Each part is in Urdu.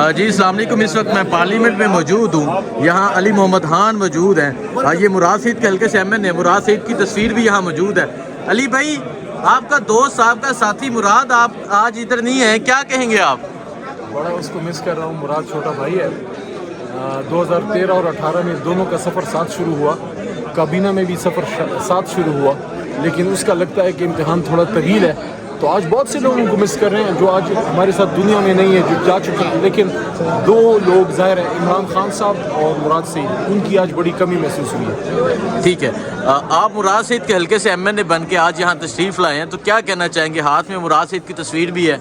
جی السلام علیکم. اس وقت میں پارلیمنٹ میں موجود ہوں. یہاں علی محمد خان موجود ہیں. یہ مراد سعید کے حلقے سے ایم این ہے. مراد سعید کی تصویر بھی یہاں موجود ہے. علی بھائی, آپ کا دوست, آپ کا ساتھی مراد آپ آج ادھر نہیں ہیں, کیا کہیں گے آپ؟ بڑا اس کو مس کر رہا ہوں. مراد چھوٹا بھائی ہے. 2013 اور 18 میں دونوں کا سفر ساتھ شروع ہوا. کابینہ میں بھی سفر ساتھ شروع ہوا, لیکن اس کا لگتا ہے کہ امتحان تھوڑا طویل ہے. تو آج بہت سے لوگوں کو مس کر رہے ہیں جو آج ہمارے ساتھ دنیا میں نہیں ہے, جو جا چکے ہیں. لیکن دو لوگ ظاہر ہیں, عمران خان صاحب اور مراد سعید, ان کی آج بڑی کمی محسوس ہوئی ہے. ٹھیک ہے, آپ مراد سعید کے حلقے سے ایم این اے بن کے آج یہاں تشریف لائے ہیں, تو کیا کہنا چاہیں گے؟ ہاتھ میں مراد سعید کی تصویر بھی ہے.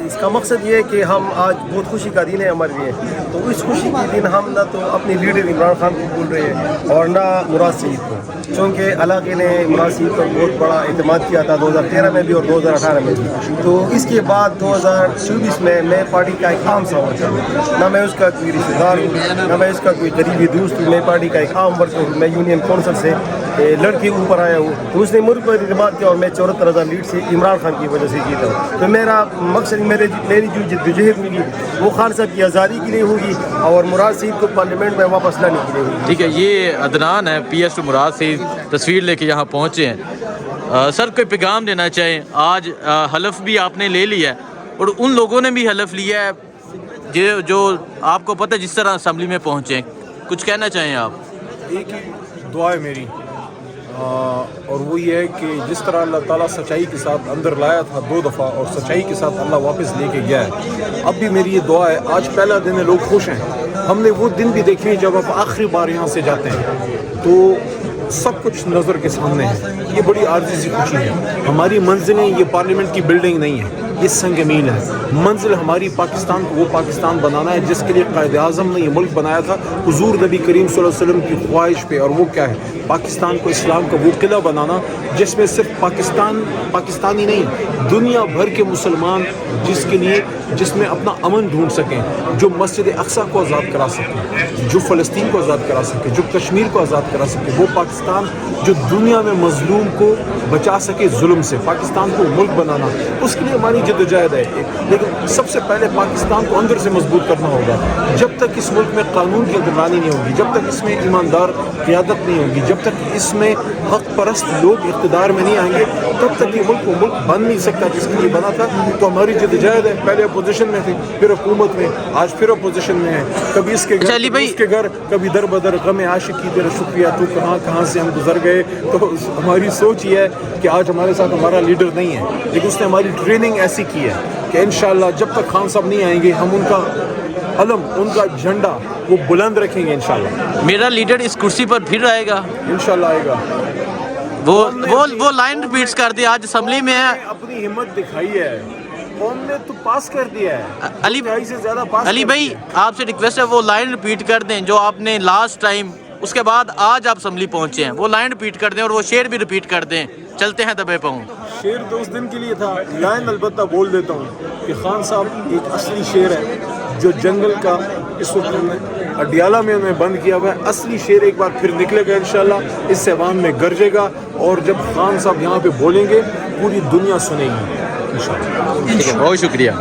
اس کا مقصد یہ ہے کہ ہم آج بہت خوشی کا دن ہے ہمارے لیے. تو اس خوشی کے دن ہم نہ تو اپنے لیڈر عمران خان کو بول رہے ہیں اور نہ مراد سعید کو, چونکہ علاقے نے مراد سعید پر بہت بڑا اعتماد کیا تھا 2013 میں بھی اور 2018 میں بھی. تو اس کے بعد 2024 میں پارٹی کا ایک عام سا ورکر ہوں. نہ میں اس کا کوئی رشتہ دار ہوں, نہ میں اس کا کوئی قریبی دوست ہوں. میں پارٹی کا ایک عام ورکر ہوں. میں یونین کونسل سے لڑکے اوپر آیا ہوں. تو اس نے ملک پر اعتماد کیا اور میں 74,000 لیڈ سے عمران خان کی وجہ سے جیتا ہوں. تو میرا مقصد, میری جو جدوجہد ہوگی وہ خان صاحب کی آزادی کے لیے ہوگی اور مراد سعید کو پارلیمنٹ میں واپس لانے کے لیے ہوگی. ٹھیک ہے, یہ عدنان ہے, پی ایس ٹو مراد سعید تصویر لے کے یہاں پہنچے ہیں. سر, کوئی پیغام دینا چاہیں؟ آج حلف بھی آپ نے لے لیا ہے اور ان لوگوں نے بھی حلف لیا ہے جو آپ کو پتہ جس طرح اسمبلی میں پہنچے ہیں, کچھ کہنا چاہیں آپ؟ ایک ہی دعا ہے میری, اور وہ یہ ہے کہ جس طرح اللہ تعالیٰ سچائی کے ساتھ اندر لایا تھا 2 دفعہ اور سچائی کے ساتھ اللہ واپس لے کے گیا ہے, اب بھی میری یہ دعا ہے. آج پہلا دن ہے, لوگ خوش ہیں. ہم نے وہ دن بھی دیکھے جب آپ آخری بار یہاں سے جاتے ہیں تو سب کچھ نظر کے سامنے ہے. یہ بڑی عارضی سی خوشی ہے. ہماری منزلیں یہ پارلیمنٹ کی بلڈنگ نہیں ہے, یہ سنگ میل ہے. منزل ہماری پاکستان کو وہ پاکستان بنانا ہے جس کے لیے قائد اعظم نے یہ ملک بنایا تھا حضور نبی کریم صلی اللہ علیہ وسلم کی خواہش پہ. اور وہ کیا ہے؟ پاکستان کو اسلام کا وہ قلعہ بنانا جس میں صرف پاکستانی نہیں, دنیا بھر کے مسلمان جس میں اپنا امن ڈھونڈ سکیں, جو مسجد اقصی کو آزاد کرا سکیں, جو فلسطین کو آزاد کرا سکے, جو کشمیر کو آزاد کرا سکے. وہ پاکستان جو دنیا میں مظلوم کو بچا سکے ظلم سے, پاکستان کو ملک بنانا, اس کے لیے ہماری جدوجہد ہے. لیکن سب سے پہلے پاکستان کو اندر سے مضبوط کرنا ہوگا. جب تک اس ملک میں قانون کی حکمرانی نہیں ہوگی, جب تک اس میں ایماندار قیادت نہیں ہوگی, جب تک اس میں حق پرست لوگ اقتدار میں نہیں آئیں گے, تب تک یہ ملک بن نہیں سکتا جس کے لیے بنا تھا. تو ہماری جدوجہد ہے, پہلے اپوزیشن میں تھے, پھر حکومت میں, آج پھر اپوزیشن میں ہے. کبھی اس کے گھر, کبھی اس کے گھر, کبھی در بدر غم عاشقی تیرا شکریہ تو کہاں سے ہم گزر گئے. تو ہماری سوچ یہ ہے کہ آج ہمارے ساتھ ہمارا لیڈر نہیں ہے, لیکن اس نے ہماری ٹریننگ ایسی کی ہے کہ انشاءاللہ جب تک خان صاحب نہیں آئیں گے ہم ان کا علم, ان کا جھنڈا وہ بلند رکھیں گے انشاءاللہ. میرا لیڈر اس کرسی پر پھر آئے گا انشاءاللہ آئے گا. وہ لائن ریپیٹس کر دی, آج اسمبلی میں ہے. اپنی ہمت دکھائی ہے, قوم نے تو پاس کر دیا ہے. علی بھائی, آپ سے ریکویسٹ ہے وہ لائن ریپیٹ کر دیں جو آپ نے لاسٹ ٹائم, اس کے بعد آج آپ اسمبلی پہنچے ہیں, وہ لائن ریپیٹ کر دیں اور وہ شعر بھی ریپیٹ کر دیں. چلتے ہیں دبے پاؤں. شعر تو اس دن کے لیے تھا, لائن البتہ بول دیتا ہوں کہ خان صاحب ایک اصلی شعر ہے جو جنگل کا اس وقت اڈیالہ میں انہیں بند کیا ہوا ہے. اصلی شعر ایک بار پھر نکلے گا انشاءاللہ, اس سے عوام میں گرجے گا, اور جب خان صاحب یہاں پہ بولیں گے پوری دنیا سنے گی انشاءاللہ. ٹھیک ہے, بہت شکریہ.